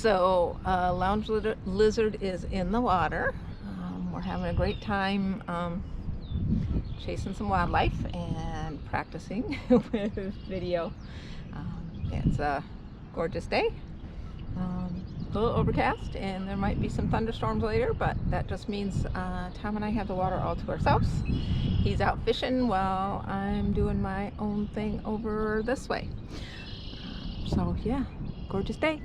So lounge lizard is in the water. We're having a great time chasing some wildlife and practicing with video. It's a gorgeous day. A little overcast and there might be some thunderstorms later, but that just means Tom and I have the water all to ourselves. He's out fishing while I'm doing my own thing over this way. So yeah, gorgeous day.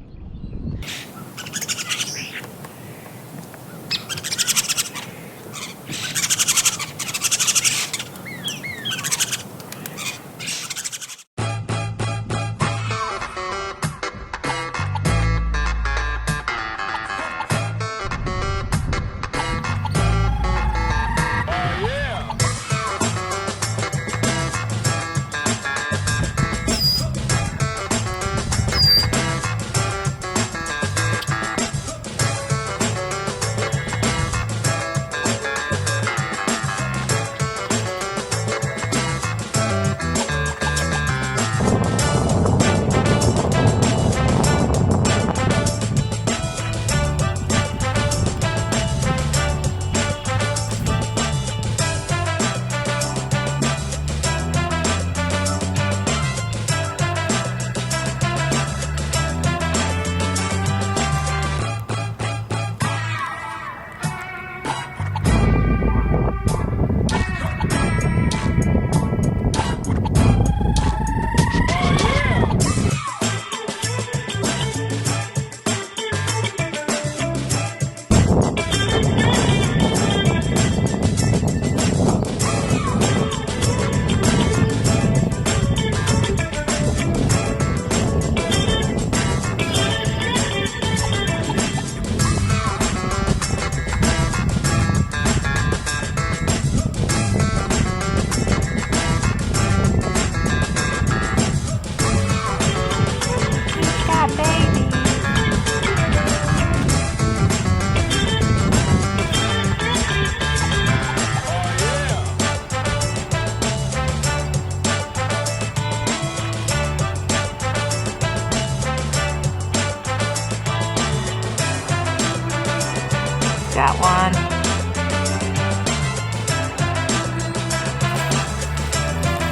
Got one.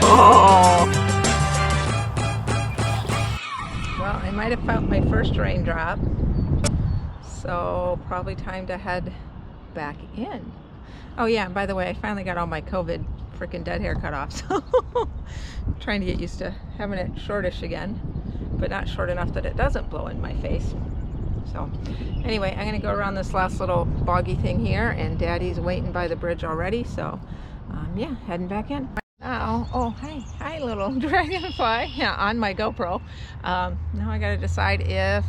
Oh! Well, I might have found my first raindrop, so probably time to head back in. Oh yeah, and by the way, I finally got all my COVID freaking dead hair cut off, so I'm trying to get used to having it shortish again, but not short enough that it doesn't blow in my face. So anyway, I'm gonna go around this last little boggy thing here, and Daddy's waiting by the bridge already, so yeah, heading back in. Oh, hi little dragonfly. Yeah, on my GoPro. Now I gotta decide if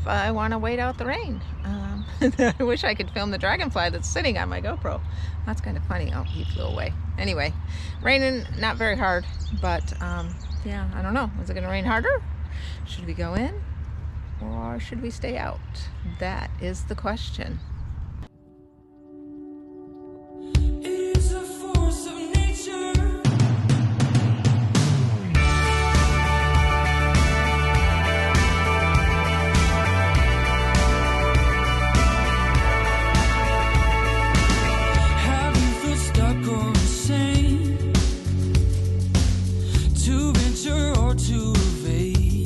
I want to wait out the rain. I wish I could film the dragonfly that's sitting on my GoPro. That's kind of funny. Oh, he flew away. Anyway, raining not very hard, but yeah, I don't know. Is it gonna rain harder? Should we go in? Or should we stay out? That is the question. It is a force of nature. Have you felt stuck or insane? To venture or to evade?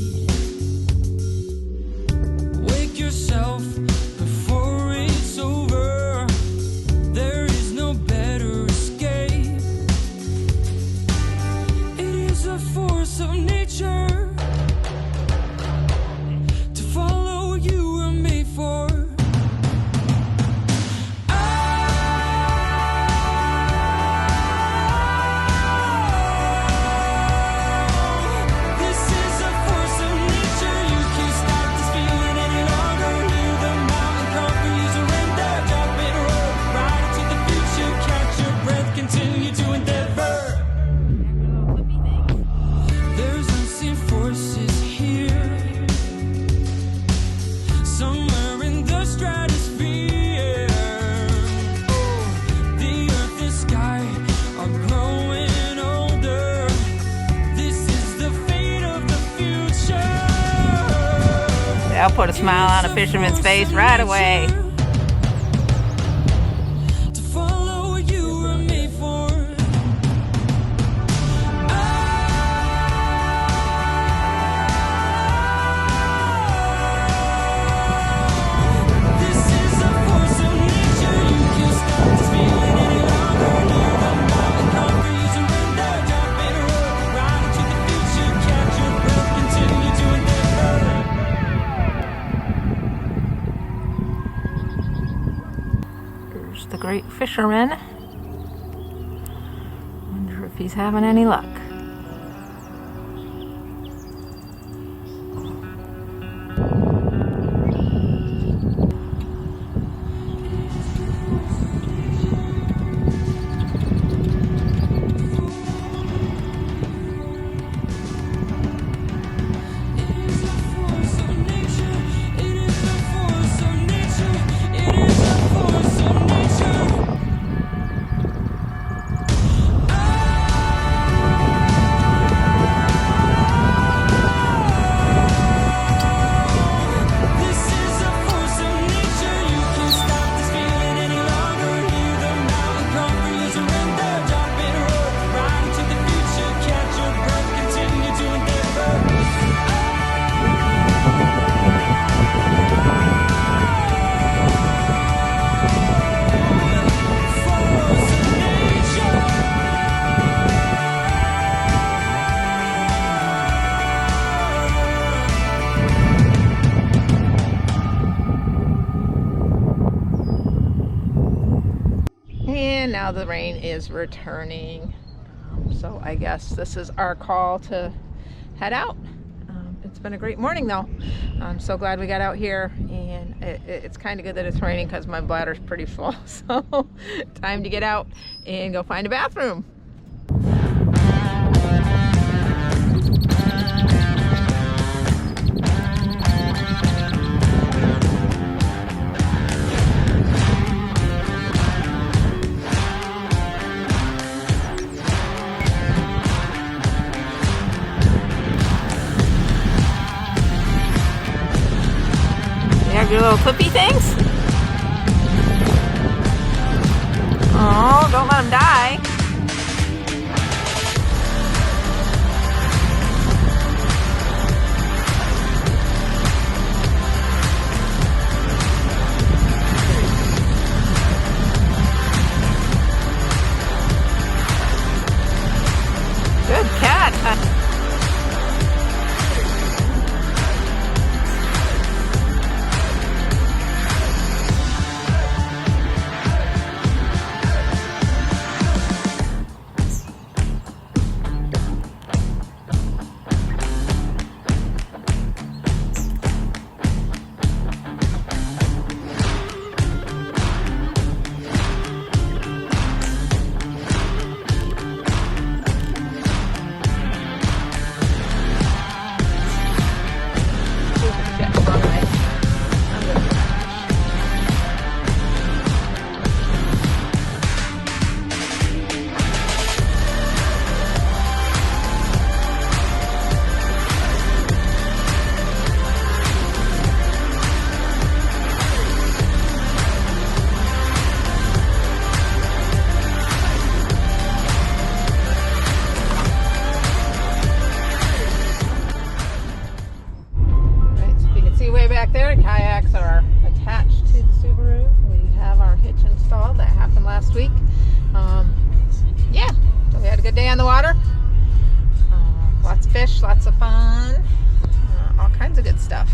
Yourself before it's put a smile on a fisherman's face right away. To follow what you were made for. This is a force of nature. You can't stop this feeling any longer. Hear the mountain call for you to surrender. Jump in a road, ride into the future. Catch your breath, continue to endeavor. There's the great fisherman. Wonder if he's having any luck. And now the rain is returning. So I guess this is our call to head out. It's been a great morning though. I'm so glad we got out here, and it's kind of good that it's raining because my bladder's pretty full. So time to get out and go find a bathroom. Your little clippy things? Oh, don't let them die. Good cat. Back there, kayaks are attached to the Subaru. We have our hitch installed. That happened last week. Yeah, so we had a good day on the water. Lots of fish, lots of fun, all kinds of good stuff.